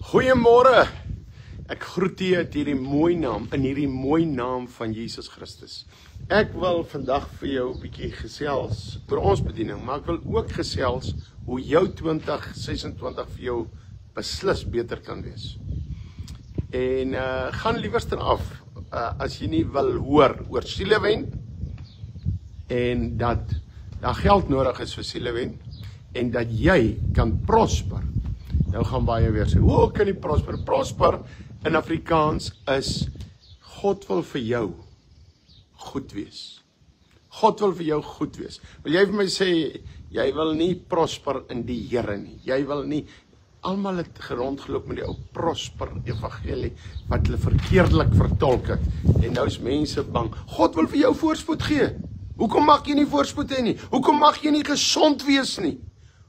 Goeiemôre. Ek groet u uit hierdie mooi naam, in hierdie mooi naam van Jesus Christus. Ek wil vandag vir jou 'n bietjie gesels oor ons bediening, maar ek wil ook gesels hoe jou 2026 vir jou beslis beter kan wees. En gaan liewerster af as jy nie wil hoor oor sielewen en dat daar geld nodig is vir sielewen en dat jy kan prosper. Nou gaan baie weer sê, hoe kan jy prosper? Prosper in Afrikaans is, God wil vir jou goed wees. God wil vir jou goed wees. Wil jy vir my sê, jy wil nie prosper in die Here nie. Jy wil nie, almal het rondgeloop met die ou prosper evangelie, wat hulle verkeerdelik vertolk het. En nou is mense bang. God wil vir jou voorspoed gee. Hoekom mag jy nie voorspoed hê nie? Hoekom mag jy nie gesond wees nie?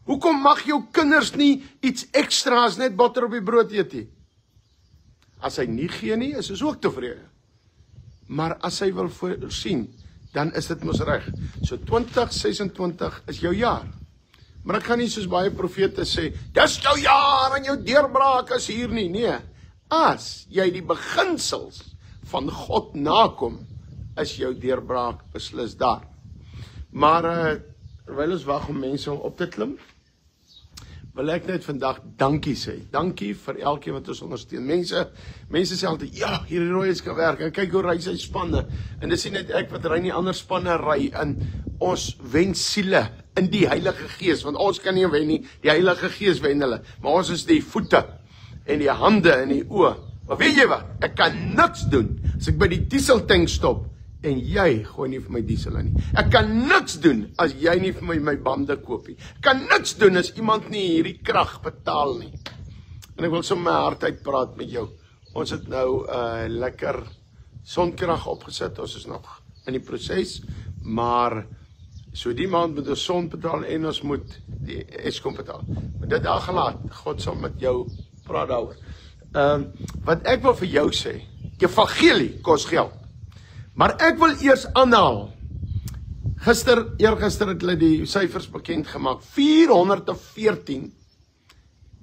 Hoekom mag jou kinders nie iets extra's, net botter op die brood eet nie? As hy nie gee nie, is ons ook tevrede. Maar as hy wil voorsien, dan is dit mos reg. So 2026 is jou jaar. Maar ek gaan nie soos baie profete sê, dis jou jaar en jou deurbraak is hier nie. Nee, as jy die beginsels van God nakom, is jou deurbraak beslis daar. Maar terwyl ons wag om mense om op te klim, wil ek net vandag dankie sê. Dankie vir elkeen wat ons ondersteun. Mense sê altyd, ja, hierdie rooi is gewerk. En kyk hoe ry sy spanne. En dis nie net ek wat ry nie, ander spanne ry. En ons wen siele in die Heilige Gees, want ons kan nie wen nie, die Heilige Gees wen hulle. Maar ons is die voete en die hande en die oë. Maar weet jy wat? Ek kan niks doen as ek by die dieseltank stop en jy gooi nie vir my diesel in nie. Ek kan niks doen as jy nie vir my bande koop nie. Ek kan niks doen as iemand nie hierdie krag betaal nie. En ek wil sommer my hart uitpraat met jou. Ons het nou lekker sonkrag opgesit. Ons is nog in die proses, maar so die maand moet ons son betaal en ons moet die Eskom betaal. Maar dit daar gelaat. God sal met jou praat daaroor. Wat ek wil vir jou sê, evangelie kos geld. Maar ek wil eers aanhaal. Eergister het hulle die syfers bekend gemaak. 414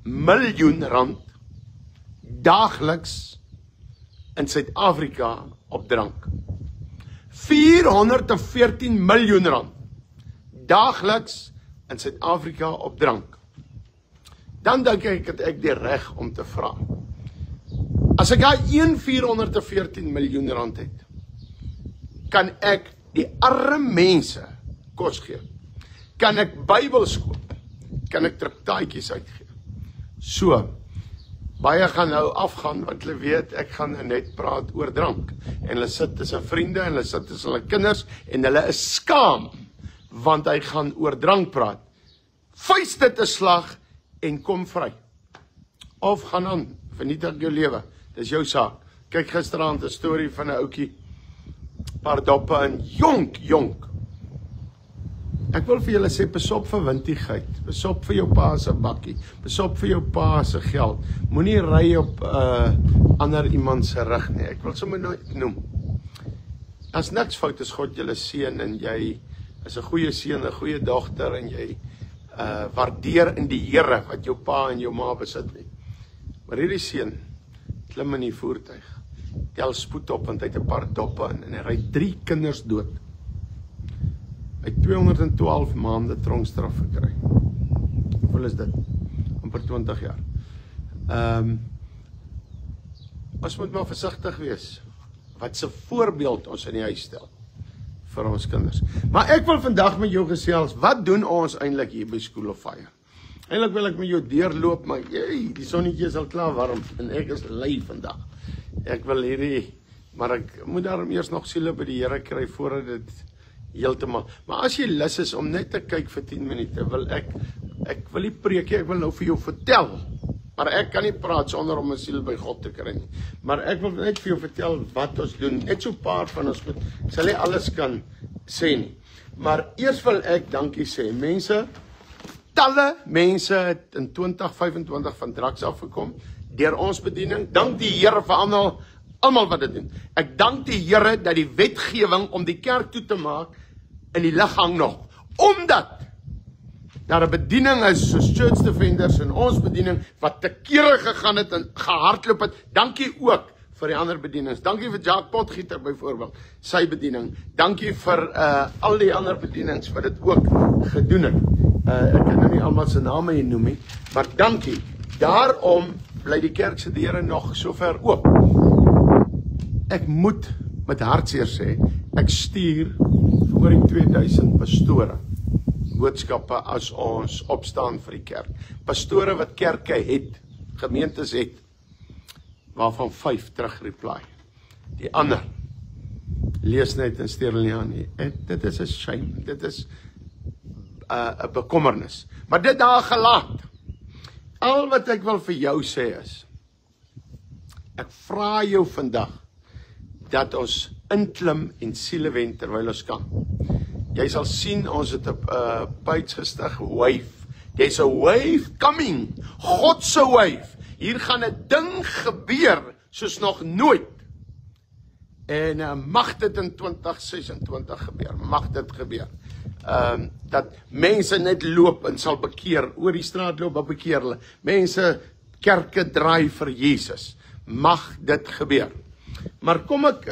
miljoen rand daagliks in Suid-Afrika op drank. 414 miljoen rand daagliks in Suid-Afrika op drank. Dan dink ek het ek die reg om te vra. As ek daai 414 miljoen rand het, kan ek die arme mense kos gee. Kan ek Bybels koop? Kan ek traktaatjies uitgee? So, baie gaan nou afgaan, want hulle weet, ek gaan net praat oor drank. En hulle sit tussen vriende, en hulle sit tussen hulle kinders, en hulle is skaam, want hy gaan oor drank praat. Vuis dit 'n slag, en kom vry. Of gaan aan, vernietig jou lewe. Dis jou saak. Kyk gisteraand 'n storie van 'n ouetjie, paar doppe en jonk. Ek wil vir julle sê, besop vir wintigheid, besop vir jou pa se bakkie, besop vir jou pa se geld. Moenie ry op ander iemand se rug nie. Ek wil sommer nooit noem. As niks fout is God julle seun en jy is 'n goeie seun, 'n goeie dogter en jy waardeer in die Here wat jou pa en jou ma besit nie. Maar hierdie seun klim in die voertuig. Tel spoed op, want hy het 'n paar doppe in, en hy ry 3 kinders dood. Hy het 212 maande tronkstraf gekry. Hoeveel is dit? Amper 20 jaar. Ons moet maar versigtig wees, wat se voorbeeld ons in die huis stel, vir ons kinders. Maar ek wil vandag met jou gesels, wat doen ons eintlik hier by School of Fire? Eintlik wil ek met jou deurloop, maar die sonnetjie is al klaar warm, en ek is lui vandag. Ek wil maar ek moet daarom eers nog siele by die Here kry voordat dit heeltemal. Maar as jy lus is om net te kyk vir 10 minute, wil ek wil nie preek, ek wil nou vir jou vertel. Maar ek kan nie praat sonder om 'n siel by God te kry nie. Maar ek wil net vir jou vertel wat ons doen. Net so 'n paar van ons moet, ek sal nie alles kan sê nie. Maar eers wil ek dankie sê. Talle mense het in 2025 van drugs afgekom deur ons bediening. Dank die Here vir almal wat dit doen. Ek dank die Here dat die wetgewing om die kerk toe te maak in die lig hang nog. Omdat daar 'n bediening is soos Church Defenders en ons bediening wat te kere gegaan het en gehardloop het. Dankie ook vir die ander bedienings. Dankie vir Jacques Potgieter byvoorbeeld, sy bediening. Dankie vir al die ander bedienings wat dit ook gedoen het. Ek kan nou nie almal se name hier noem nie, maar dankie. Daarom bly die kerk se deure nog so ver oop. Ek moet met hartseer sê, ek stuur oor die 2000 pastore boodskappe as ons opstaan vir die kerk. Pastore wat kerke het, gemeentes het, waarvan 5 terug reply. Die ander lees net in Sterling en dit is 'n shame, dit is 'n bekommernis. Maar dit daar gelaat. Al wat ek wil vir jou sê is, ek vra jou vandag dat ons inklim en siele wen terwyl ons kan. Jy sal sien, ons het 'n page gestig, wave. There's a wave coming. God se wave. Hier gaan 'n ding gebeur soos nog nooit. En mag dit in 2026 gebeur. Mag dit gebeur. Dat mense net loop en sal bekeer, oor die straat loop en bekeer hulle. Mense kerke draai vir Jesus. Mag dit gebeur. Maar kom ek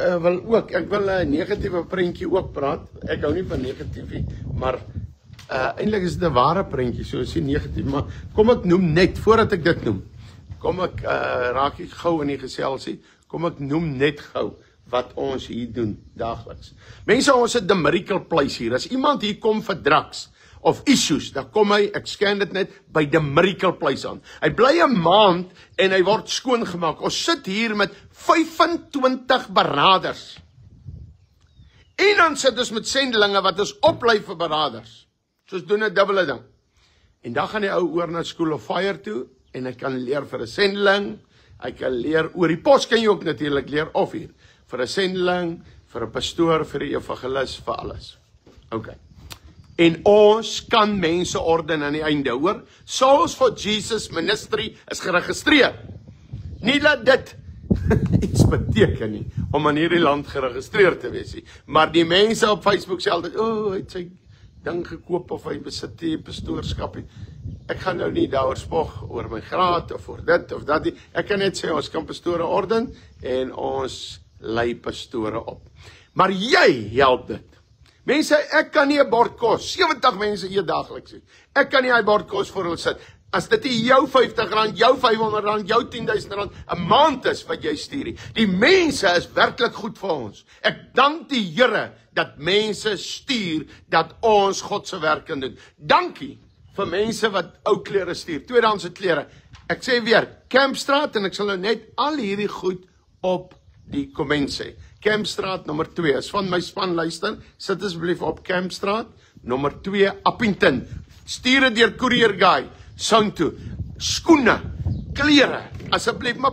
wil 'n negatiewe prentjie ook praat. Ek hou nie van negatief nie, maar eintlik is dit 'n ware prentjie, so is dit negatief, maar kom ek noem net voordat ek dit noem. Kom ek raak ek gou in die geselsie. Kom ek noem net gou wat ons hier doen daagliks. Mense, ons het the miracle place hier. As iemand hier kom vir drugs of issues, dan kom hy, ek scan dit net, by the miracle place aan. Hy bly 'n maand en hy word skoongemaak. Ons sit hier met 25 beraders. En dan sit ons met sendelinge wat ons oplei vir beraders. So ons doen 'n dubbele ding. En dan gaan die ou oor na School of Fire toe, en hy kan leer vir 'n sendeling, hy kan leer oor die pos, kan jy ook natuurlik leer, of hier, vir 'n sendeling, vir 'n pastoor, vir 'n evangelis, vir alles. OK. En ons kan mense orden aan die einde, hoor. Souls for Jesus Ministry is geregistreer. Nie dat dit iets beteken nie, om in hierdie land geregistreer te wees nie. Maar die mense op Facebook sê altyd, hy het sy ding gekoop, of hy besit die pastoorskap. Ek gaan nou nie daaroor spog, oor my graad, of oor dit, of dat nie. Ek kan net sê, ons kan pastore orden, en ons lei pastore op. Maar jy help dit. Mense, ek kan nie 'n bord kos, 70 mense eet daagliks. Ek kan nie 'n bord kos vir hulle sit. As dit nie jou R50, jou R500, jou R10,000 'n maand is wat jy stuur nie. Die mense is werklik goed vir ons. Ek dank die Here dat mense stuur, dat ons God se werk kan doen. Dankie vir mense wat ou klere stuur, tweedehandse klere. Ek sê weer, Campstraat, en ek sal nou net al hierdie goed op die komment sê. Campstraat nommer 2, is van my span luister, sit asseblief op Campstraat, nommer 2, Appington. Stuur dit deur Courier Guy, sound toe. Skoene, klere, asseblief, maar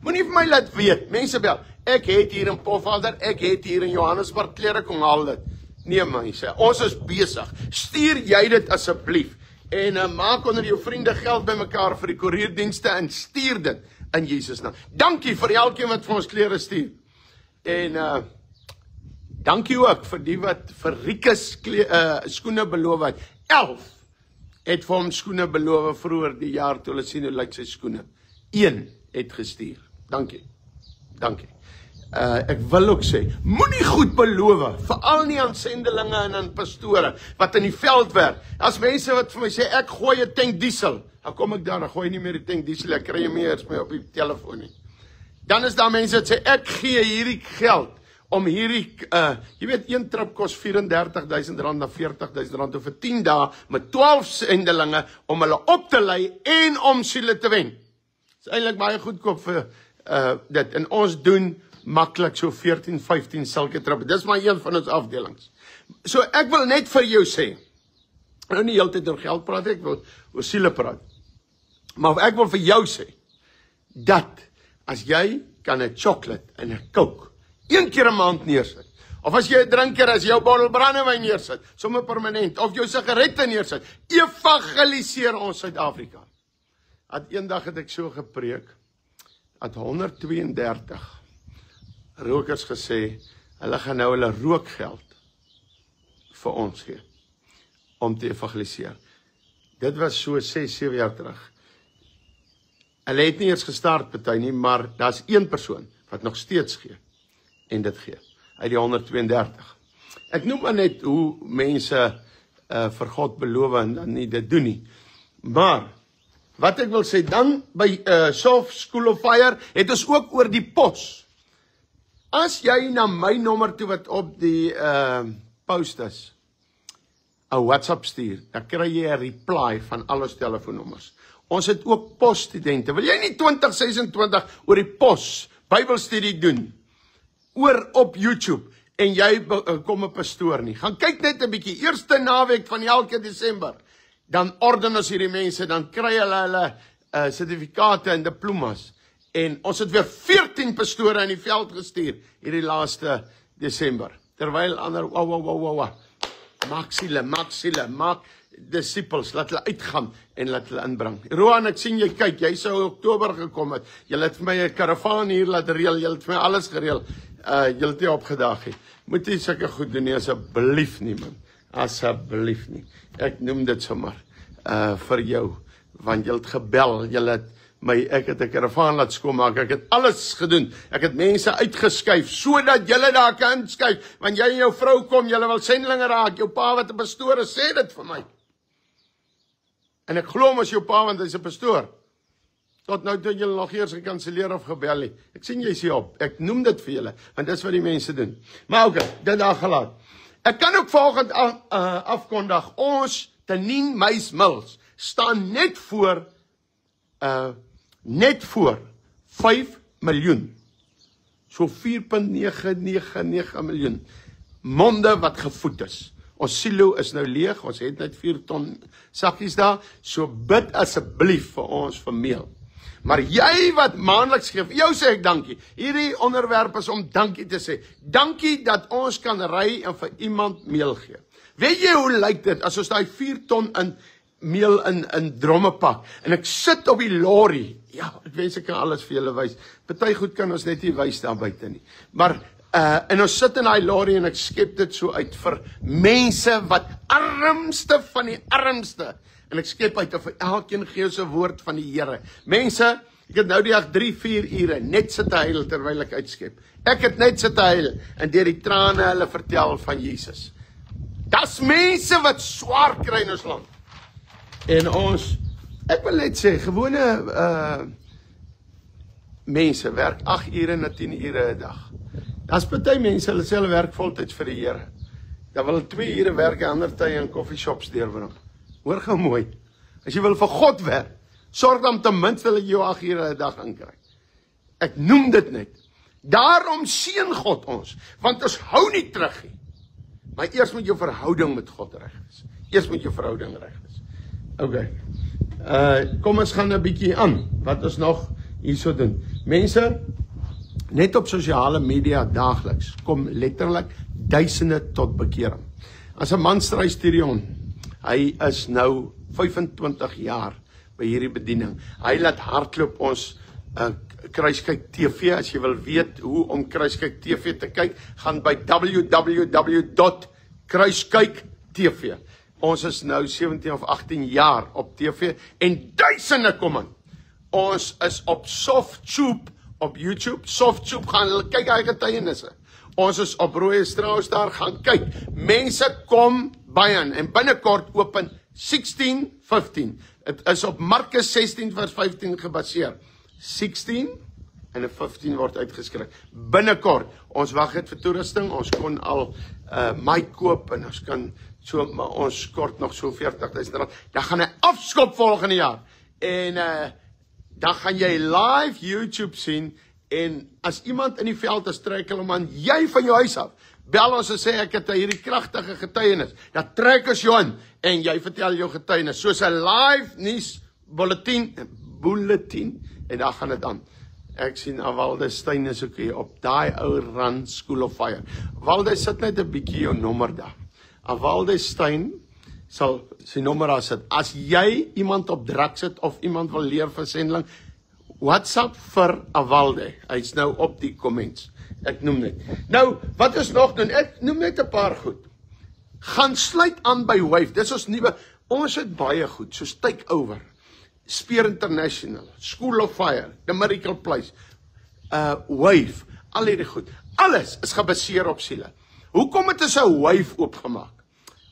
moenie vir my laat weet, mense bel, ek het hier in Pofadder, ek het hier in Johannesburg klere, kom haal dit. Nee mense, ons is besig. Stuur jy dit asseblief, en maak onder jou vriende geld bymekaar vir die koerierdienste, en stuur dit in Jesus naam. Dankie vir elkeen wat vir ons klere stuur. En dankie ook vir die wat vir Riekes skoene beloof het. 11 het vir hom skoene beloof vroeër die jaar, toe hulle sien hoe lyk sy skoene. 1 het gestuur. Dankie. Dankie. Ek wil ook sê, moenie goed beloof, veral nie aan sendelinge en aan pastore, wat in die veld werk. As mense wat vir my sê, ek gooi 'n tank diesel, dan kom ek daar, dan gooi nie meer die tank diesel, ek kry nie eers my op die telefoon nie. Dan is daar mense wat sê, ek gee hierdie geld, om hierdie, jy weet, een trip kos R34,000 na R40,000 vir 10 dae, met 12 sendelinge, om hulle op te lei, en om siele te wen. Dit is eintlik baie goedkoop vir dit, en ons doen maklik so 14, 15 sulke trippe. Dis maar een van ons afdelings. So ek wil net vir jou sê, nou nie heeltyd oor geld praat, ek wil oor siele praat. Maar ek wil vir jou sê, dat as jy kan 'n chocolate en 'n Coke 1 keer 'n maand neersit, of as jy 'n drinker as jou bottel brandewyn neersit, sommer permanent, of jou sigarette neersit, evangeliseer ons Suid-Afrika. Eendag het ek so gepreek, dat 132 rokers gesê, hulle gaan nou hulle rookgeld vir ons gee, om te evangeliseer. Dit was so 6-7 jaar terug. Hulle het nie eers gestart party nie, maar daar's een persoon wat nog steeds gee. En dit gee. Uit die 132. Ek noem maar net hoe mense vir God beloof en dan nie dit doen nie. Maar wat ek wil sê, dan by Soft School of Fire het ons ook oor die pos. As jy na my nommer toe wat op die post is, 'n WhatsApp stuur, dan kry jy 'n reply van al ons telefoonnommers. Ons het ook posstudente. Wil jy nie 2026 oor die pos Bybelstudie doen? Oor op YouTube en jy kom 'n pastoor nie. Gaan kyk net 'n bietjie. Eerste naweek van elke Desember. Dan orden ons hierdie mense, dan kry hulle sertifikate en diplomas. En ons het weer 14 pastore in die veld gestuur hierdie laaste Desember. Terwyl ander maak siele, maak disciples, laat hulle uitgaan en laat hulle inbring. Roan, ek sien jy kyk, jy sou Oktober gekom het. Jy het vir my 'n karavaan hier laat reël, jy het vir my alles gereël. Jy het nie opgedaag nie. Moet nie sulke goed doen nie, asseblief nie man. Asseblief nie. Ek noem dit sommer vir jou, want jy het gebel, jy het ek het 'n karavaan laat skoonmaak, ek het alles gedoen, ek het mense uitgeskuif, sodat julle daar kan inskuif, want jy en jou vrou kom, julle wil sendelinge raak, jou pa wat 'n pastoor is, sê dit vir my. En ek glo mos jou pa, want hy's 'n pastoor. Tot nou toe julle nog eers gekanselleer of gebel nie. Ek sien jy sê op, ek noem dit vir julle, want dis wat die mense doen. Maar okay, dit daar gelaat. Ek kan ook volgende afkondig, ons Tenien Meis Mills staan net voor 5 miljoen. So 4.999 miljoen monde wat gevoed is. Ons silo is nou leeg, ons het net 4 ton sakkies daar, so bid asseblief vir ons vir meel. Maar jy wat maandeliks gee, vir jou sê ek dankie. Hierdie onderwerp is om dankie te sê. Dankie dat ons kan ry en vir iemand meel gee. Weet jy hoe lyk dit as ons daai 4 ton in meel in dromme pak, en ek sit op die lorry, ja, ek wens ek kan alles vir julle wys, party goed kan ons net nie wys daar buite nie, maar, en ons sit in die lorry, en ek skep dit so uit, vir mense wat armste van die armste, en ek skep uit, vir elkeen gee ons 'n woord van die Here, mense, ek het nou die dag 3-4 ure, net sit te huil, terwyl ek uitskep, ek het net sit te huil, en deur die trane hulle vertel van Jesus, das mense wat swaar kry in ons land, en ons, ek wil net sê, gewone mense werk 8 ure na 10 ure 'n dag. Daar's party mense, hulle sê hulle werk voltyds vir die Here. Dan wil 2 ure werk en ander tye in koffieshops deurbring. Hoor gou mooi. As jy wil vir God werk, sorg dan ten minste dat jy jou 8 ure 'n dag inkry. Ek noem dit net. Daarom seën God ons, want ons hou nie terug nie. Maar eers moet jou verhouding met God reg wees. Eers moet jou verhouding reg wees. Okay. Kom ons gaan 'n bietjie aan wat ons nog hierso doen. Mense, net op sosiale media daagliks kom letterlik duisende tot bekering. As 'n man Struisturion, hy is nou 25 jaar by hierdie bediening. Hy laat hardloop ons Kruiskyk TV. As jy wil weet hoe om Kruiskyk TV te kyk, gaan by www.kruiskyk.tv. Ons is nou 17 of 18 jaar op TV en duisende kom in. Ons is op SoftTube op YouTube. SoftTube gaan hulle kyk hy getuienisse. Ons is op Rooi Strauss daar gaan kyk. Mense kom by en binnekort open 16:15. Het is op Markus 16 vers 15 gebaseer. 16 en 'n 15 word uitgeskryf. Binnekort. Ons wag net vir toerusting. Ons kon al mic koop en ons kan so, maar ons kort nog so R40,000. Dan gaan hy afskop volgende jaar. En dan gaan jy live YouTube sien. En as iemand in die veld is, trek hulle man, jy van jou huis af. Bel ons en sê ek het hierdie kragtige getuienis. Dan trek ons jou in en jy vertel jou getuienis. Soos 'n live nuus bulletin en dan gaan dit aan. Ek sien Walde Steyn is ook hier op daai ou Rand School of Fire. Walde, sit net 'n bietjie jou nommer daar. Walde Steyn sal sy nommer daar sit. As jy iemand op druk sit of iemand wil leer vir sendeling, WhatsApp vir Walde. Hy's nou op die comments. Ek noem net. Nou, wat is nog doen? Ek noem net 'n paar goed. Gaan sluit aan by Wave. Dis ons nuwe Ons het baie goed, soos Takeover, Spear International, School of Fire, The Miracle Place, Wave, al hierdie goed. Alles is gebaseer op siele. Hoekom het is 'n Wave oopgemaak?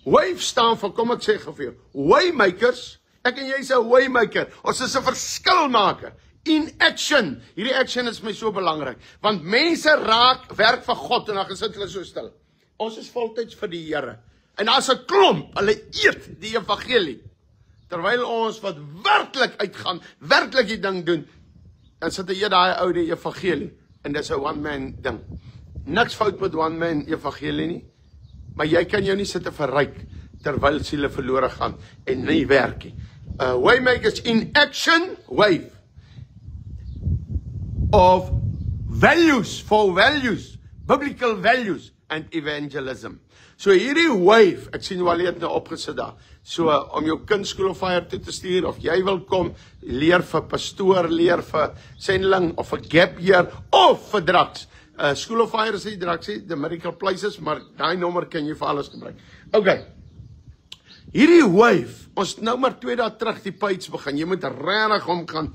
Wave staan vir, kom ek sê vir jou, Waymakers. Ek en jy is 'n waymaker. Ons is 'n verskilmaker. In action. Hierdie action is my so belangrik. Want mense werk vir God en dan gesit hulle so stil. Ons is voltyds vir die Here. En daar's 'n klomp, hulle eet die evangelie. Terwyl ons wat werklik uitgaan, werklik die ding doen, dan sit jy daai oude evangelie. En dis 'n one man ding. Niks fout met one man evangelie nie. Maar jy kan jou nie sit te verryk terwyl siele verlore gaan en nie werk nie. Waymakers in action, wave of values, for values, biblical values and evangelism. So hierdie wave, ek sien Wally het nou opgesit daar. So om jou kind School of Fire toe te stuur of jy wil kom leer vir pastoor, leer vir sendeling of vir gap year of vir drugs. School of Fire is die drugs, the Miracle Places, maar daai nommer kan jy vir alles gebruik. Okay. Hierdie wave, ons nou maar 2 dae terug die page begin, jy moet regtig hom gaan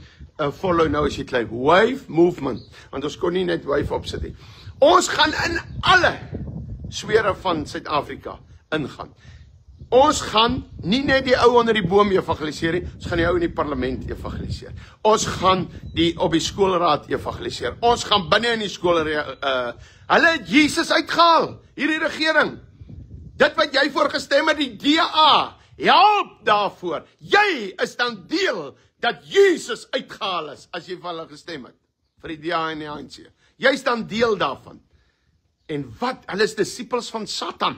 follow nou as jy kyk, wave movement, want ons kon nie net wave opsit nie. Ons gaan in alle sfere van Suid-Afrika ingaan. Ons gaan nie net die ou onder die boom evangeliseer nie, ons gaan die ou in die parlement evangeliseer. Ons gaan die op die skoolraad evangeliseer. Ons gaan binne in die skoolraad, hulle het Jesus uitgehaal, hierdie regering. Dit wat jy voorgestem het, die DA, help daarvoor. Jy is dan deel dat Jesus uitgehaal is, as jy vir hulle gestem het, vir die DA en die ANC. Jy is dan deel daarvan. En wat, hulle is disippels van Satan,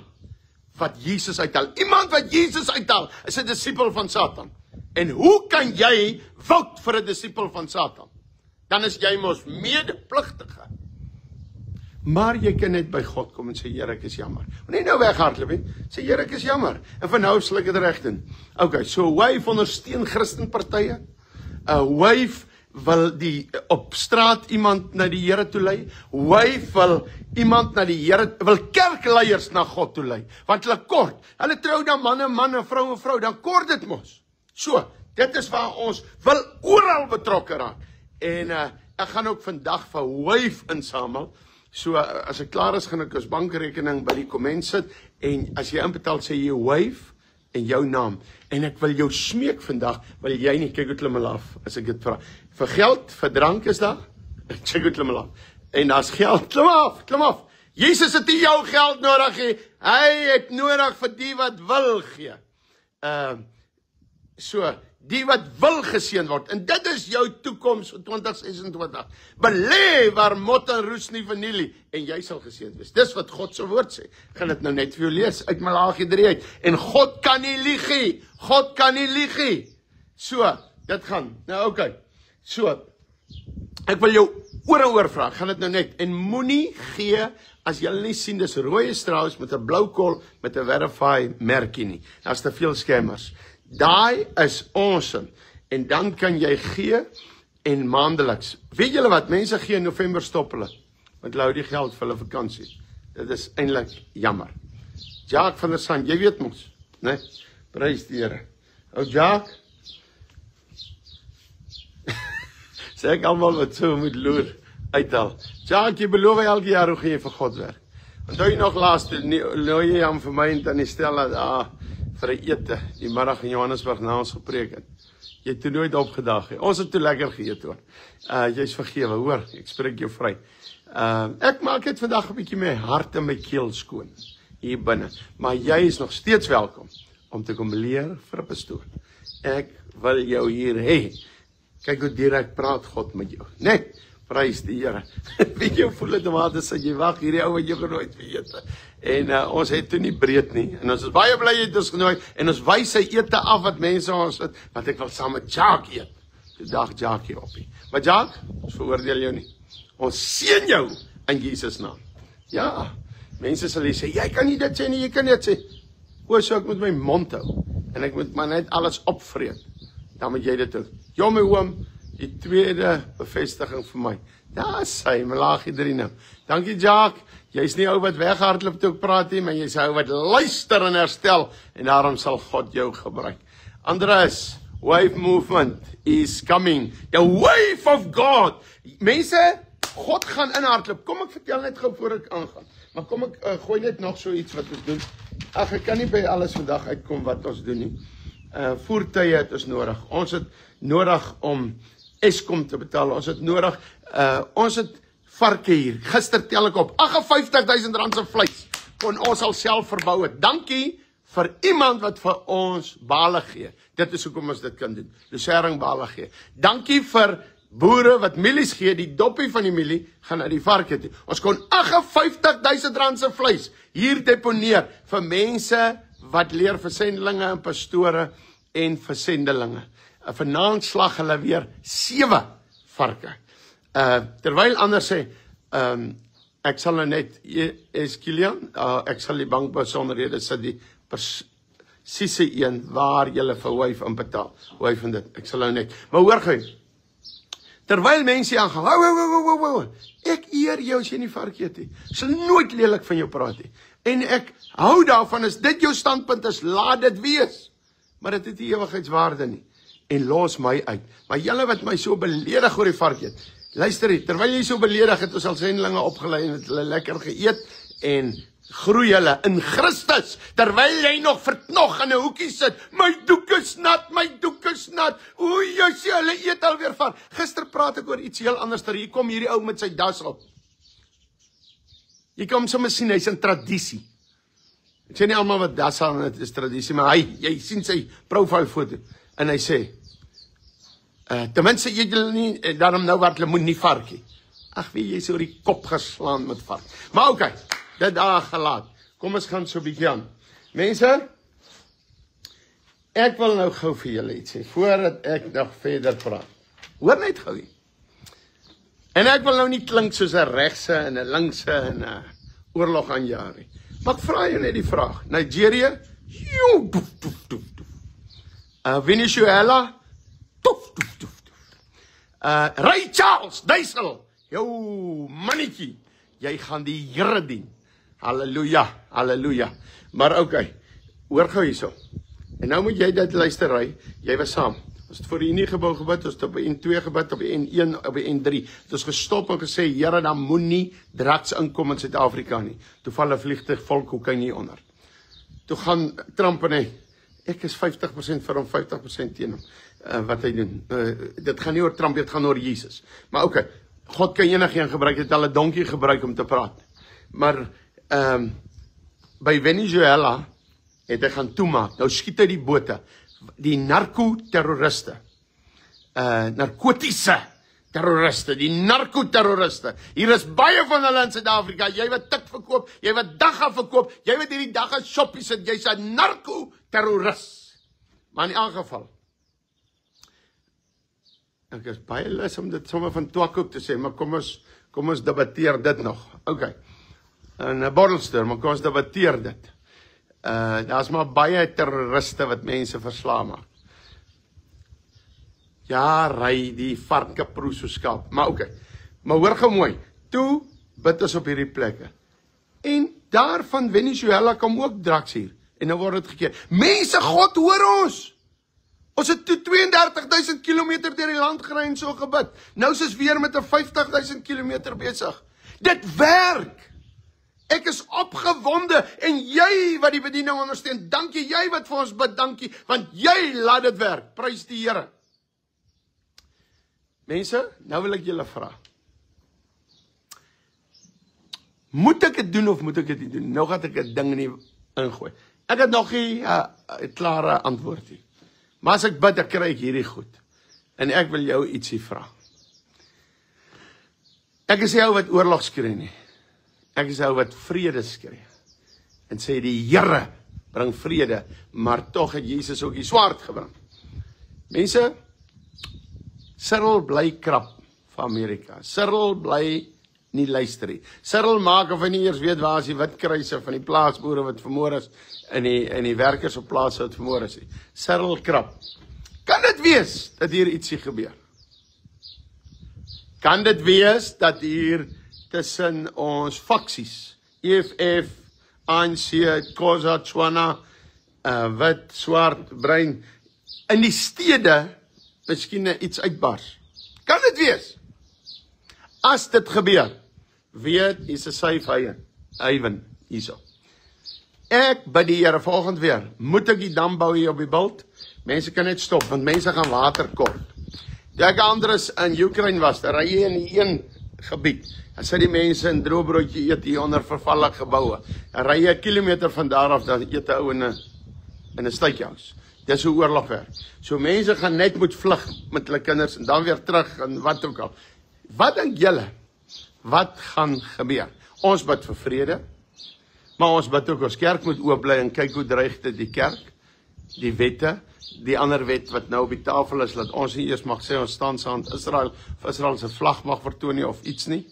wat Jesus uithaal. Iemand wat Jesus uithaal, is 'n disipel van Satan. En hoe kan jy vote vir 'n disipel van Satan? Dan is jy mos medepligtige. Maar jy kan net by God kom en sê, Here, ek is jammer. Nie nou weghardloop nie. Sê, Here, ek is jammer. En van nou sal ek dit reg doen. Okay, so Wave ondersteun Christenpartye. Wave wil op straat iemand na die Here toe lei. Wave wil iemand na die Here, wil kerkleiers na God toe lei. Want hulle kort. Hulle trou dan man en vrou, dan kort dit mos. So, dit is waar ons wil oral betrokke raak. En ek gaan ook vandag vir Wave insamel. So, as ek klaar is, gaan ek ons bankrekening by die komment sit, en as jy inbetaal, sê jy Wave, en jou naam, en ek wil jou smeek vandag, wil jy nie, kyk hoe klim hulle af, as ek dit vraag, vir geld, vir drank is daar, kyk hoe klim hulle af, en daar's geld, klim af, Jesus het nie jou geld nodig, hy het nodig vir die wat wil gee, so, die wat wil geseën word, en dit is jou toekoms vir 2026, belê waar mot en roes nie vernielie, en jy sal geseën wees, dis wat God se woord sê, ek gaan dit nou net vir jou lees, uit Malagi 3 uit, en God kan nie lieg, so, dit gaan, nou okay, so, ek wil jou oor en oor vraag, gaan dit nou net, en moenie gee, as jy nie sien, dis rooie straus met 'n blou kol, met 'n verify merkie nie, daar's te veel scammers. Daai is awesome. En dan kan jy gee en maandeliks. Weet julle wat? Mense gee in November stop hulle. Want hulle hou die geld vir hulle vakansie. Dit is eintlik jammer. Jacques van der Sand, jy weet mos, né? Prys die Here. Ou Jacques. Sê ek almal wat so moet loer uithaal. Jacques, jy beloof elke jaar hoe gaan jy vir God werk. Onthou jy nog laaste, nou jy hom vir my en dan stel dat vir 'n ete, die middag in Johannesburg na ons gepreek het. Jy het toe nooit opgedag nie. Ons het toe lekker geëet hoor. Jy's vergewe, hoor, ek spreek jou vry. Ek maak dit vandag 'n bietjie my hart en my keel skoon hier binne. Maar jy is nog steeds welkom om te kom leer vir 'n pastoor. Ek wil jou hier hê. Kyk hoe direk praat God met jou. Net prys die Here. Weet jy, voel dit maar as jy wag hierdie ou wat jy genooi weet. En ons het toe nie breed nie. En ons is baie bly jy het ons genooi. En ons wys sy ete af wat mense ons het. Want ek wil saam met Jacques eet. Die dag Jacques op. Maar Jacques, ons veroordeel jou nie. Ons seën jou in Jesus naam. Ja, mense sal sê, jy kan nie dit sê nie, jy kan dit sê. So ek moet my mond hou. En ek moet maar net alles opvreet. Dan moet jy dit doen. Ja, my oom, die tweede bevestiging vir my. Daar is hy, Malagi 3 nou. Dankie Jacques, jy's nie ou wat weghardloop toe ek praat nie, maar jy's ou wat luister en herstel, en daarom sal God jou gebruik. Andres, wave movement is coming. The wave of God. Mense, God gaan inhardloop. Kom ek vertel net gou voor ek aangaan. Maar kom ek gooi net nog so iets wat ons doen. Ag, ek kan nie by alles vandag uitkom wat ons doen nie. Voertuie het ons nodig. Ons het nodig om Eskom te betaal. Ons het nodig, ons het varke hier. Gister tel ek op, 58.000 rand se vleis kon ons al self verbou het. Dankie vir iemand wat vir ons bale gee. Dit is hoekom ons dit kan doen. Lucering bale gee. Dankie vir boere wat mielies gee, die doppie van die mielie gaan na die varke toe. Ons kon 58.000 rand se vleis hier deponeer vir mense wat leer versendelinge en pastore en versendelinge. Vanaand slag hulle weer 7 varke. Terwyl ander sê, ek sal nou net, Kilian, ek sal die bankbesonderhede sit die presiese een waar julle vir wyf in betaal. Wyf en dit, ek sal nou net. Maar hoor gou, terwyl mense aangaan, wou, ek eer jou as jy nie vark eet nie. Sal nooit lelik van jou praat nie. En ek hou daarvan, as dit jou standpunt is, laat dit wees. Maar dit het nie ewigheidswaarde nie. En los my uit. Maar julle wat my so beledig oor die vark eet, luister hier, terwyl jy so beledig het, ons al sendelinge opgelei en het hulle lekker geëet en groei hulle in Christus, terwyl jy nog verknog in 'n hoekie sit, my doek is nat, oei, jy sê hulle eet alweer vark. Gister praat ek oor iets heel anders, hier kom hierdie ou met sy das op. Jy kan hom sommer sien, hy's 'n tradisie. Ek sê nie almal wat das aan het is tradisie, maar jy sien sy profielfoto, en hy sê, ten minste eet julle nie, daarom nou wat hulle moet nie varkie. Ag, wie jy so oor die kop geslaan met vark. Maar oké, dit daar gelaat. Kom ons gaan so 'n bietjie aan. Mense, ek wil nou gou vir julle iets sê, voordat ek nog verder praat. Hoor net gou hier. En ek wil nou nie klink soos 'n regse en 'n linkse en 'n oorlog aanjaer nie. Maar ek vra jou net die vraag. Nigeria, Venezuela, Ray Charles, Duitsel, jou mannetjie, jy gaan die Here dien. Halleluja, halleluja. Maar oké, hoor gou hierso. En nou moet jy dit luister, jy was saam. Ons het voor die Uniegebou gebid, ons het op die N2 gebid, op die N1, op die N3. Het ons gestop en gesê, Here, dan moet nie drugs inkom in Suid-Afrika nie. Toe val 'n vliegtuig vol kokain onder. Toe gaan Trump en hy, ek is 50% vir hom, 50% teen hom. Wat hy doen. Dit gaan nie oor Trump, dit gaan oor Jesus. Maar oké, God kan enigeen gebruik, het al 'n donkie gebruik om te praat. Maar by Venezuela het hy gaan toemaak. Nou skiet hy die bote. Die narco-terroriste. Narkotiese terroriste, die narco-terroriste. Hier is baie van hulle in Suid-Afrika. Jy wat tik verkoop, jy wat dagga verkoop, jy wat hierdie dagga shoppie sit, jy's 'n narco-terrorist. Maar in elk geval, ek is baie lus om dit sommer van twakhoek te sê, maar kom ons debatteer dit nog. Ok, en 'n borrelster, maar kom ons debatteer dit. Daar's maar baie terroriste wat mense verslaan maak. Ja, ry die varke proe so skaap. Maar oké. Maar hoor gou mooi. Toe bid ons op hierdie plekke. En daar van Venezuela kom ook drugs hier. En nou word dit gekeer. Mense, God hoor ons. Ons het toe 32.000 kilometer deur die land gery en so gebid. Nou is ons weer met 'n 50.000 kilometer besig. Dit werk. Ek is opgewonde en jy wat die bediening ondersteun, dankie, jy wat vir ons bid, dankie, want jy laat dit werk. Prys die Here. Mense, nou wil ek julle vra. Moet ek dit doen of moet ek dit nie doen? Nou gaan ek 'n ding nie ingooi. Ek het nog nie 'n klare antwoord nie. Maar as ek bid, dan kry ek hierdie goed. En ek wil jou ietsie vra. Ek is jou wat oorlog skree nie. Ek is ou wat vrede skree. En sê die Here bring vrede, maar tog het Jesus ook die swaard gebring. Mense, Cyril bly krap vir Amerika. Cyril bly nie luister nie. Cyril maak of hy nie eers weet waar is die wit kruise van die plaasboere wat vermoor is en die werkers op plaas wat vermoor is nie. Cyril krap. Kan dit wees dat hier ietsie gebeur? Kan dit wees dat hier tussen ons faksies, EFF, ANC, Xhosa, Tswana, wit, swart, bruin, in die stede miskien iets uitbars. Kan dit wees? As dit gebeur, weet, is 'n safe haven hierso. Ek bid die Here volgende weer, moet ek die dam bou hier op die bult? Mense kan net stop, want mense gaan water kort. Toe ek anders in Oekraïne was, daar ry jy in die een gebied, dan sit die mense in droëbroodjie eet hier onder vervalle geboue. Dan ry jy 1 kilometer van daar af, dan eet 'n ou in 'n steakhouse. Dis hoe oorlog werk. So mense gaan net moet vlug met hulle kinders en dan weer terug en wat ook al. Wat dink julle? Wat gaan gebeur? Ons bid vir vrede, maar ons bid ook ons kerk moet oop bly en kyk hoe dreig dit die kerk, die wette, die ander wet wat nou op die tafel is, dat ons nie eers mag sê ons staan saam met Israel, of Israel se vlag mag vertoon nie of iets nie.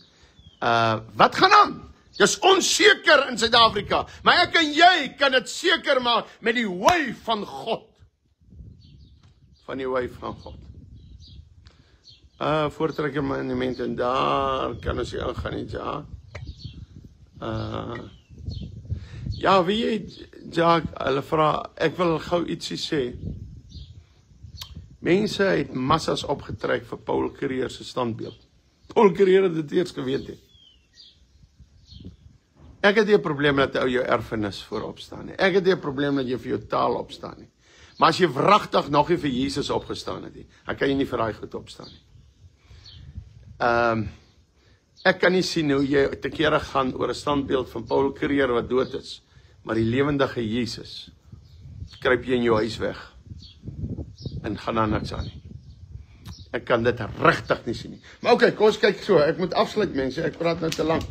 Wat gaan aan? Dis onseker in Suid-Afrika, maar ek en jy kan dit seker maak met die wy van God. Van die wy van God. Voortrekker monument en daar kan ons hier gaan nie, ja. Ja, wie Jack, hulle vra, ek wil gou ietsie sê. Mense het massas opgetrek vir Paul Creer se standbeeld. Paul Creer het dit eers geweet het. Ek het nie 'n probleem dat jy jou erfenis voorop staan nie. Ek het nie 'n probleem dat jy vir jou taal opstaan nie. Maar as jy wragtig nog nie vir Jesus opgestaan het nie, dan kan jy nie vir daai goed opstaan nie. Ek kan nie sien hoe jy te kere gaan oor 'n standbeeld van Paul Creer wat dood is, maar die lewendige Jesus kruip jy in jou huis weg en gaan dan niks aan nie. Ek kan dit regtig nie sien nie. Maar okay, kom ons kyk so, ek moet afsluit mense, ek praat nou te lank.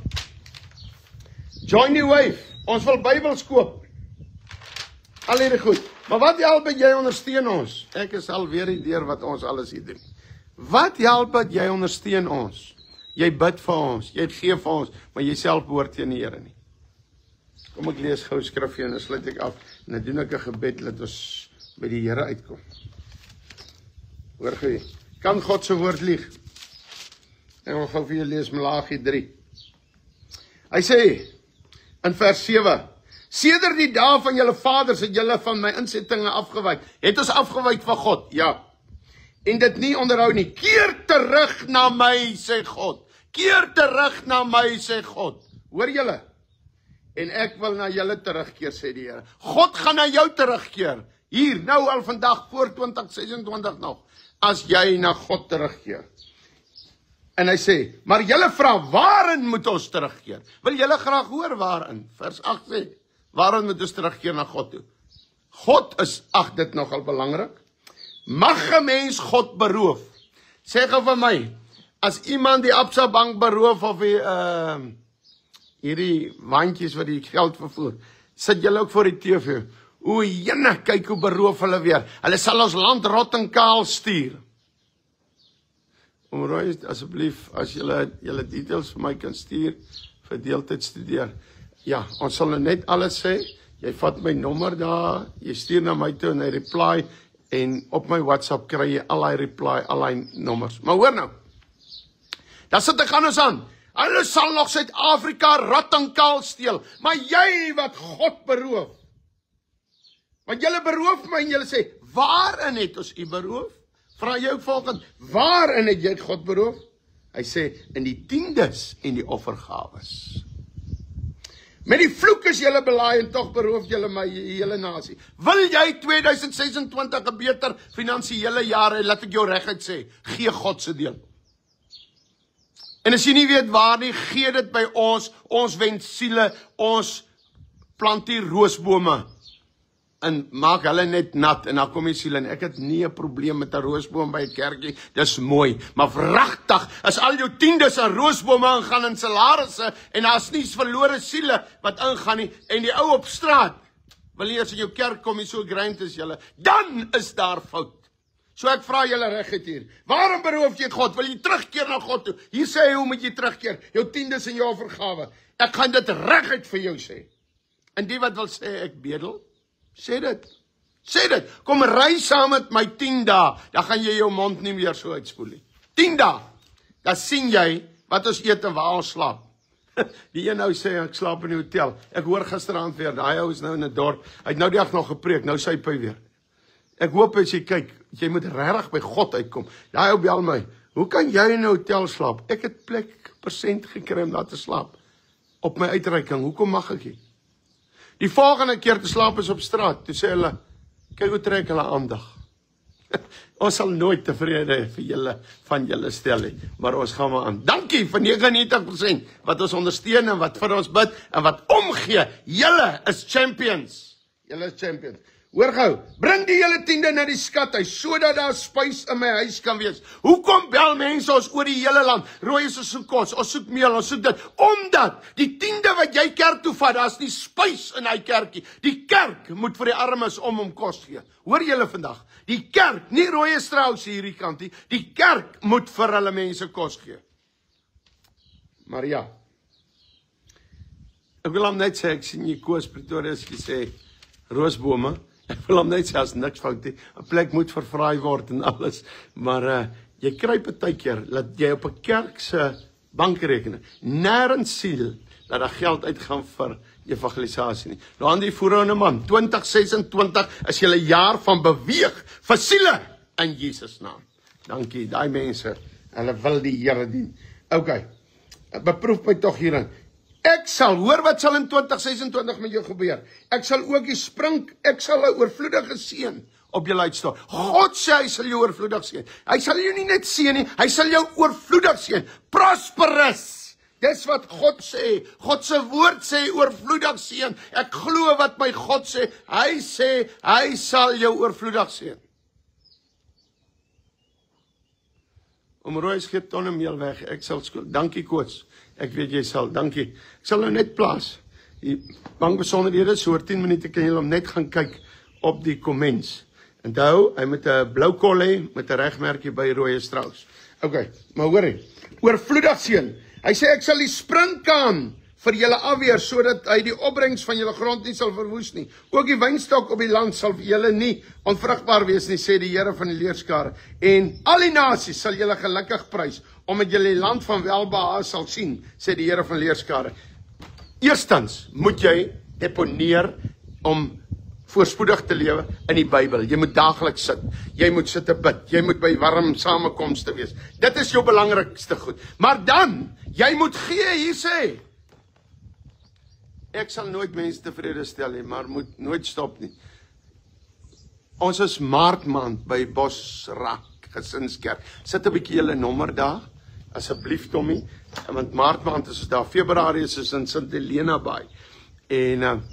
Join the wave, ons wil Bybels koop. Al hierdie goed. Maar wat help dat jy ondersteun ons? Ek is alweer die deur wat ons alles hier doen. Wat help dat jy ondersteun ons? Jy bid vir ons, jy gee vir ons, maar jy self behoort teen die Here nie. Kom ek lees gou skrifgie en dan sluit ek af en dan doen ek 'n gebed dat ons by die Here uitkom. Hoor gou, kan God se woord lieg? Ek wil gou vir julle lees Maleagi 3. Hy sê in vers 7: Sedert die dae van julle vaders het julle van my insettinge afgewyk. Het ons afgewyk van God? Ja. En dit nie onderhou nie. Keer terug na my, sê God. Keer terug na my, sê God. Hoor julle? En ek wil na julle terugkeer, sê die Here. God gaan na jou terugkeer. Hier, nou al vandag, voor 2026 nog. As jy na God terugkeer. En hy sê, maar julle vra, waarin moet ons terugkeer? Wil julle graag hoor waarin? Vers 8 sê, waarin moet ons terugkeer na God toe? God is, dit nogal belangrik. Mag 'n mens God beroof? Sê gou vir my, as iemand die Absa Bank beroof of die hierdie wandjies wat die geld vervoer, sit julle ook voor die TV. O, jenne, kyk hoe beroof hulle weer. Hulle sal ons land rot en kaal stuur. Omrooi, asseblief, as julle details vir my kan stuur, vir deeltyd studeer. Ja, ons sal nou net alles sê, jy vat my nommer daar, jy stuur na my toe en hy reply, en op my WhatsApp kry jy al die reply, al die nommers. Maar hoor nou, daar sit ek aan ons aan, hulle sal nog Suid-Afrika rot en kaal steel, maar jy wat God beroof, want julle beroof my en julle sê, waarin het ons u beroof? Vra jy ook volgende, waarin het jy God beroof? Hy sê, in die tiendes en die offergawes. Met die vloek is julle belaai en tog beroof julle my hele nasie. Wil jy 2026 'n beter finansiële jaar hê? Laat ek jou reguit sê, gee God se deel. En as jy nie weet waar nie, gee dit by ons wen siele, ons plant hier roosbome en maak hulle net nat en dan kom die siele en ek het nie 'n probleem met 'n roosboom by 'n kerkie, dis mooi, maar wragtig, as al jou tiendes aan roosbome ingaan in salarisse en daar's nie verlore siele wat ingaan nie en die ou op straat wil nie eens in jou kerk kom nie, so grind is julle, dan is daar fout. So ek vra julle reguit hier, waarom beroof jy God? Wil jy terugkeer na God toe? Hier sê hy, hoe moet jy terugkeer? Jou tiendes en jou offergawe. Ek gaan dit reguit vir jou sê. En die wat wil sê ek bedel, sê dit. Sê dit. Kom ry saam met my 10 dae, dan gaan jy jou mond nie meer so uitspoel nie. 10 dae. Dan sien jy wat ons eet en waar ons slaap. Die een nou sê ek slaap in die hotel. Ek hoor gisteraand weer, daai ou is nou in 'n dorp. Hy het nou die dag nog gepreek, nou sy hy weer. Ek hoop as jy kyk, jy moet regtig by God uitkom. Daai ou bel my, hoe kan jy in 'n hotel slaap? Ek het plek persent gekry om daar te slaap. Op my uitreiking, hoekom mag ek nie? Die volgende keer te slaap is op straat, toe sê hulle, kyk hoe trek hulle aandag. Ons sal nooit tevrede vir julle, van julle stel nie, maar ons gaan maar aan. Dankie vir 99% wat ons ondersteun en wat vir ons bid en wat omgee. Julle is champions. Julle is champions. Hoor gou, bring die hele 10de na die skathuis, sodat daar spys in my huis kan wees. Hoekom bel mense ons oor die hele land? Rooi is ons soek kos, ons soek meel, ons soek dit. Omdat die 10de wat jy kerk toe vat, daar's nie spys in hy kerkie. Die kerk moet vir die armes om hom kos gee. Hoor julle vandag? Die kerk, nie Rooi Strauss hierdie kant nie, die kerk moet vir hulle mense kos gee. Maar ja, ek wil hom net sê, ek sien jy Koos Pretoria sê, roosbome, ek wil hom net sê, as niks fout nie, 'n plek moet vervraai word en alles, maar jy kry partykeer, dat jy op 'n kerk se bankrekening, nêrens siel, dat daar geld uitgaan vir evangelisasie nie. Nou aan die voorhoude man, 2026 is julle jaar van beweeg, vir siele, in Jesus naam. Dankie, daai mense, hulle wil die Here dien. Okay, beproef my tog hierin. Ek sal, hoor wat sal in 2026 met jou gebeur. Ek sal ook die ek sal 'n oorvloedige seën op jou uitstort. God sê hy sal jou oorvloedig seën. Hy sal jou nie net seën nie, hy sal jou oorvloedig seën. Prosperous. Dis wat God sê. God se woord sê oorvloedig seën. Ek glo wat my God sê. Hy sê hy sal jou oorvloedig seën. Rooi gee tonne meel weg. Ek sal dankie Koos. Ek weet jy sal, dankie. Ek sal nou net plaas. Die bankbesonderhede, so oor 10 minute kan jy hom net gaan kyk op die comments. Onthou, hy met 'n blou kol hê, met 'n regmerkie by Rooi Strauss. Okay, maar hoor hy, oorvloedig seën. Hy sê ek sal die springkaan vir julle afweer, sodat hy die opbrengs van julle grond nie sal verwoes nie. Ook die wynstok op die land sal vir julle nie onvrugbaar wees nie, sê die Here van die leerskare. En al die nasies sal julle gelukkig prys, omdat julle die land van welbehae sal sien, sê die Here van leerskare. Eerstens moet jy deponeer om voorspoedig te lewe in die Bybel. Jy moet daagliks sit. Jy moet sit te bid. Jy moet by warm samekomste wees. Dit is jou belangrikste goed. Maar dan, jy moet gee, hier sê. Ek sal nooit mense tevrede stel nie, maar moet nooit stop nie. Ons is maartmaand by Bosrak Gesinskerk. Sit 'n bietjie julle nommer daar, asseblief Tommy, want maartmaand is daar, Februarie is ons in St. Helena Bay. En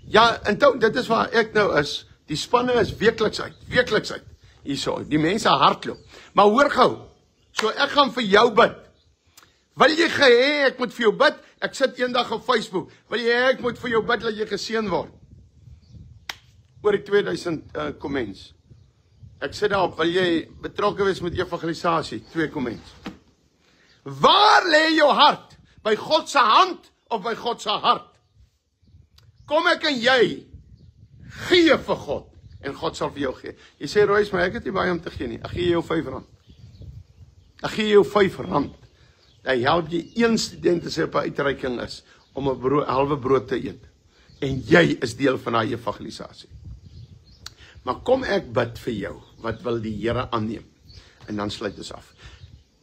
ja, en dit is waar ek nou is. Die spanne is weekliks uit. Hierso, die mense hardloop. Maar hoor gou, so ek gaan vir jou bid. Wil jy hê ek moet vir jou bid? Ek sit eendag op Facebook. Wil jy hê ek moet vir jou bid dat jy geseën word? Oor die 2000 comments. Ek sit daarop, wil jy betrokke wees met evangelisasie? 2 comments. Waar lê jou hart? By God se hand of by God se hart? Kom ek en jy gee vir God en God sal vir jou gee. Jy sê Royce, maar ek het nie baie om te gee nie. Ek gee jou R5. Ek gee jou R5. Hy help jy een student as hy op 'n uitreiking is om 'n halwe brood te eet. En jy is deel van daai evangelisasie. Maar kom ek bid vir jou, wat wil die Here aanneem? En dan sluit ons af.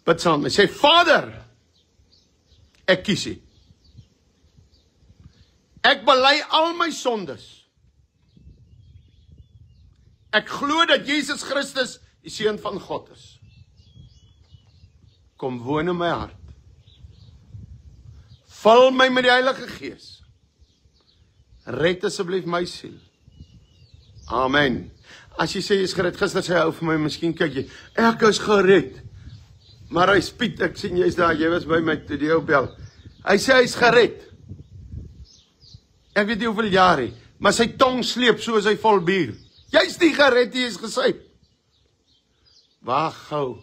Bid saam, sê Vader, ek kies U. Ek bely al my sondes. Ek glo dat Jesus Christus die Seun van God is. Kom woon in my hart. Vul my met die Heilige Gees. Red asseblief my siel. Amen. As jy sê jy is gered, gister sê hy ou vir my, miskien kyk jy, ek is gered. Maar hy Piet, ek sien jy's daar, jy was by my toe die ou bel. Hy sê hy's gered. Ek weet nie hoeveel jare, maar sy tong sleep soos hy vol bier. Jy's nie gered, jy is gesuip. Wag gou.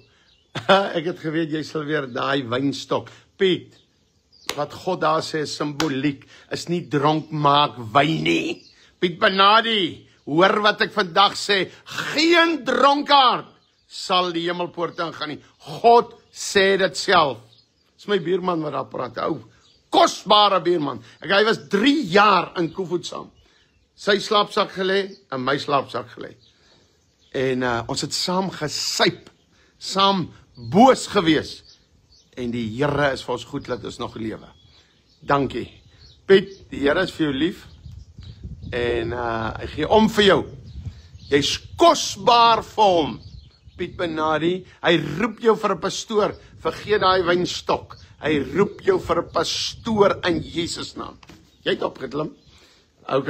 Ek het geweet jy sal weer daai wynstok. Piet, wat God daar sê simboliek, is nie dronk maak wyn nie. Piet Benadi, hoor wat ek vandag sê, geen dronkaard sal die hemelpoort ingaan nie. God sê dit self. Dis my buurman wat daar praat, ou kosbare buurman. Hy was 3 jaar in Koevoet saam. Sy slaapsak gelê en my slaapsak gelê. En ons het saam gesyp, saam boos gewees. En die Here is vir ons goed dat ons nog lewe. Dankie. Piet, die Here is vir jou lief. En hy gee om vir jou. Jy's kosbaar vir hom. Piet Benadi, hy roep jou vir 'n pastoor. Vergeet daai wynstok. Hy roep jou vir 'n pastoor in Jesus naam. Jy het opgeklim. OK.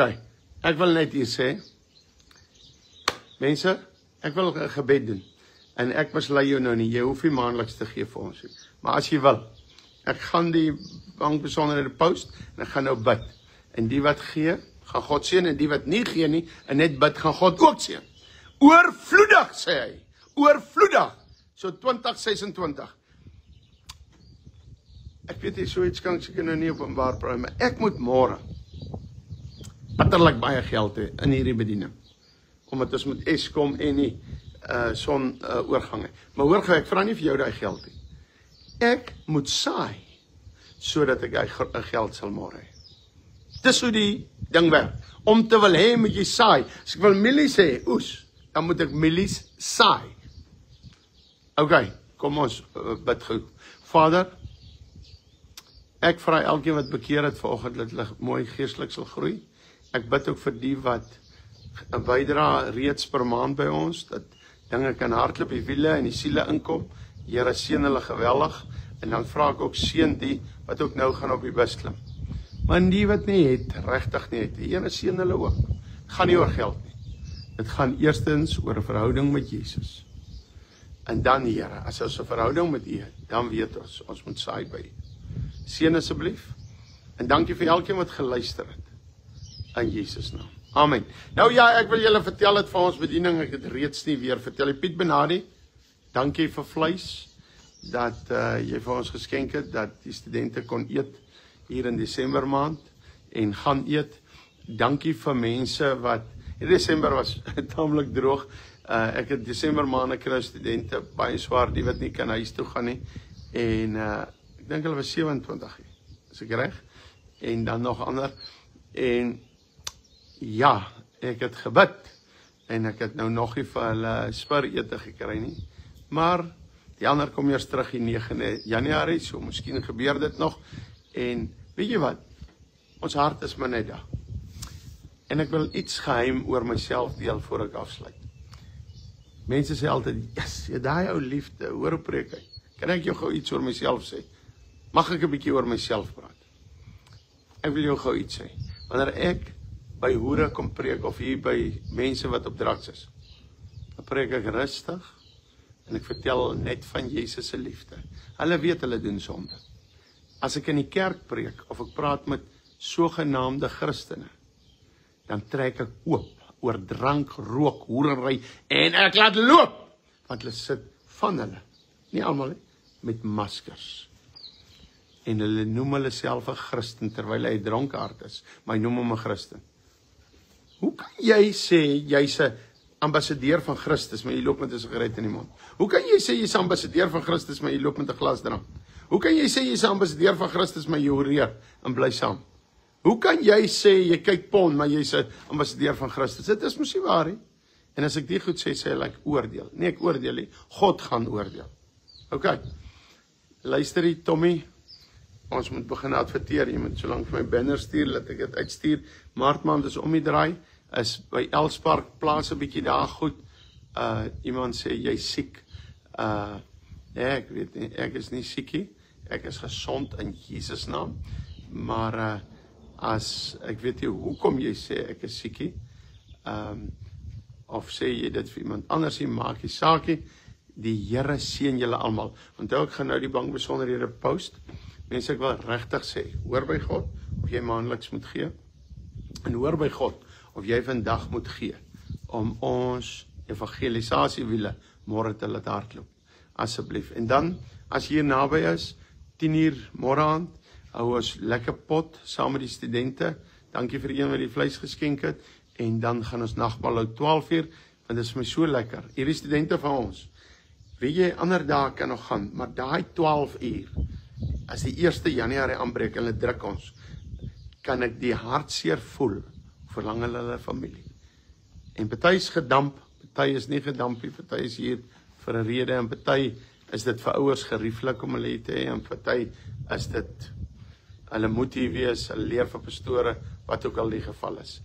Ek wil net hier sê, mense, ek wil 'n gebed doen. En ek mislei jou nou nie. Jy hoef nie maandeliks te gee vir ons nie. Maar as jy wil, ek gaan die bankbesonderhede post en ek gaan nou bid. En die wat gee, gaan God seën, en die wat nie gee nie, en net bid, gaan God ook seën. Oorvloedig, sê hy. Oorvloedig. So 2026. Ek weet nie, so iets kan ek seker nou nie openbaar praat, maar ek moet môre bitterlik baie geld hê in hierdie bediening. Omdat ons met Eskom en nie son oorgang het. Maar hoor gou, ek vra nie vir jou daai geld nie. Ek moet saai, sodat ek daai geld sal môre hê. Dis hoe die ding werk. Om te wil hê, moet jy saai. As ek wil mielies hê, oes, dan moet ek mielies saai. OK, kom ons bid gou. Vader, ek vra elkeen wat bekeer het vanoggend dat hulle mooi geestelik sal groei. Ek bid ook vir die wat 'n bydra reeds per maand by ons, dat dinge kan hardloop, die wiele en die siele inkom. Here, seën hulle geweldig. En dan vra ek ook, seën die wat ook nou gaan op die bus klim. Maar die wat nie het, regtig nie het, die Here seën hulle ook. Het gaan nie oor geld nie. Dit gaan eerstens oor 'n verhouding met Jesus. En dan, Here, as ons 'n verhouding met U het, dan weet ons moet saai by U. Seën asseblief. En dankie vir elkeen wat geluister het. In Jesus naam. Amen. Nou ja, ek wil julle vertel het van ons bediening, ek het reeds nie weer vertel. Piet Benadi, dankie vir vleis, dat jy vir ons geskenk het, dat die studente kon eet hier in Desember maand, en gaan eet. Dankie vir mense wat, in Desember was tamelik droog, ek het Desember maand, ek kry studente, baie swaar, die wat nie kan huis toe gaan nie, en ek dink hulle was 27, is ek reg? En dan nog ander, en ja, ek het gebid, en ek het nou nog nie vir hulle spur ete gekry nie, maar die ander kom eers terug die 9 Januarie, so miskien gebeur dit nog, en weet jy wat, ons hart is maar net daar, en ek wil iets geheim oor myself deel voor ek afsluit. Mense sê altyd, yes, jy daai ou liefde, hoor hoe preek hy, kan ek jou gou iets oor myself sê? Mag ek 'n bietjie oor myself praat? Ek wil jou gou iets sê, wanneer ek by hoere kom preek, of hier by mense wat op drugs is, dan preek ek rustig, en ek vertel net van Jesus se liefde. Hulle weet hulle doen sonde. As ek in die kerk preek, of ek praat met sogenaamde Christene, dan trek ek oop oor drank, rook, hoerery, en ek laat loop, want hulle sit van hulle, nie almal nie, met maskers. En hulle noem hulle self 'n Christen, terwyl hy 'n dronkaard is, maar hy noem hom 'n Christen. Hoe kan jy sê, jy's 'n ambassadeur van Christus, maar jy loop met 'n sigaret in die mond? Hoe kan jy sê jy's 'n ambassadeur van Christus, maar jy loop met 'n glas drank? Hoe kan jy sê jy's 'n ambassadeur van Christus, maar jy horeer en bly saam? Hoe kan jy sê jy kyk porn, maar jy's 'n ambassadeur van Christus? Dit is mos nie waar nie. En as ek dit goed sê, sê ek oordeel. Nee, ek oordeel nie. God gaan oordeel. OK. Luister hier, Tommy. Ons moet begin adverteer. Jy moet solank vir my banner stuur, laat ek dit uitstuur. Maartmaand is om die draai. Is by Elspark plaas 'n bietjie daar goed. Iemand sê jy's siek. Ek weet nie, ek is nie siekie. Ek is gesond in Jesus naam. Maar as ek weet nie hoekom jy sê ek is siekie, of sê jy dit vir iemand anders, maak jy saakie. Die Here seën julle almal. Onthou, ek gaan nou die bankbesonderhede post. Mense, ek wil regtig sê, hoor by God of jy maandeliks moet gee, en hoor by God of jy vandag moet gee om ons evangelisasiewiele môre te laat hardloop. Asseblief. En dan, as jy hier naby is, 10:00 môre aand, hou ons lekker pot saam met die studente. Dankie vir die een wat die vleis geskenk het. En dan gaan ons nagmaal hou 12:00, want dit is my so lekker. Hierdie studente van ons, weet jy, ander dae kan nog gaan, maar daai 12:00, as die 1 Januarie aanbreek en hulle druk ons, kan ek die hartseer voel, verlang hulle familie. En party is gedamp, Party is nie gedampie, party is hier vir 'n rede, en party is dit vir ouers gerieflik om hulle hier te hê, en party is dit, hulle moet hier wees, hulle leer vir pastore, wat ook al die geval is.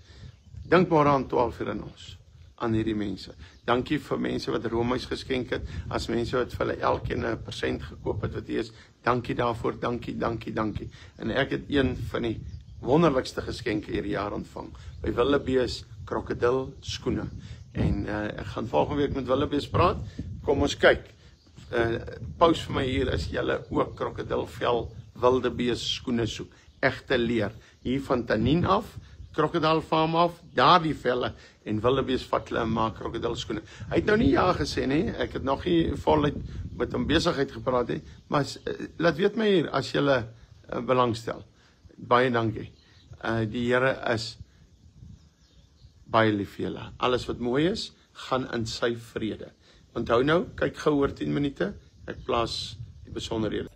Dink maar aan 12 uur in ons, aan hierdie mense. Dankie vir mense wat roomys geskenk het, as mense wat vir hulle elkeen 'n persent gekoop het, wat hier is, dankie daarvoor, dankie. En ek het een van die wonderlikste geskenke hierdie jaar ontvang, by Willebees krokodil skoene, en ek gaan volgende week met Willebees praat, kom ons kyk, pause vir my hier, as julle ook krokodilvel wildebees skoene soek, egte leer, hier van Tanin af, krokodilfarm af, daar die velle, en Willebees vat hulle en maak krokodilskoene. Hy het nou nie ja gesê nie, ek het nog nie voluit met hom besigheid gepraat nie, maar laat weet my hier, as julle belangstel. Baie dankie. Die Here is baie lief vir julle. Alles wat mooi is, gaan in sy vrede. Onthou nou, kyk gou oor 10 minute, ek plaas die besonderhede.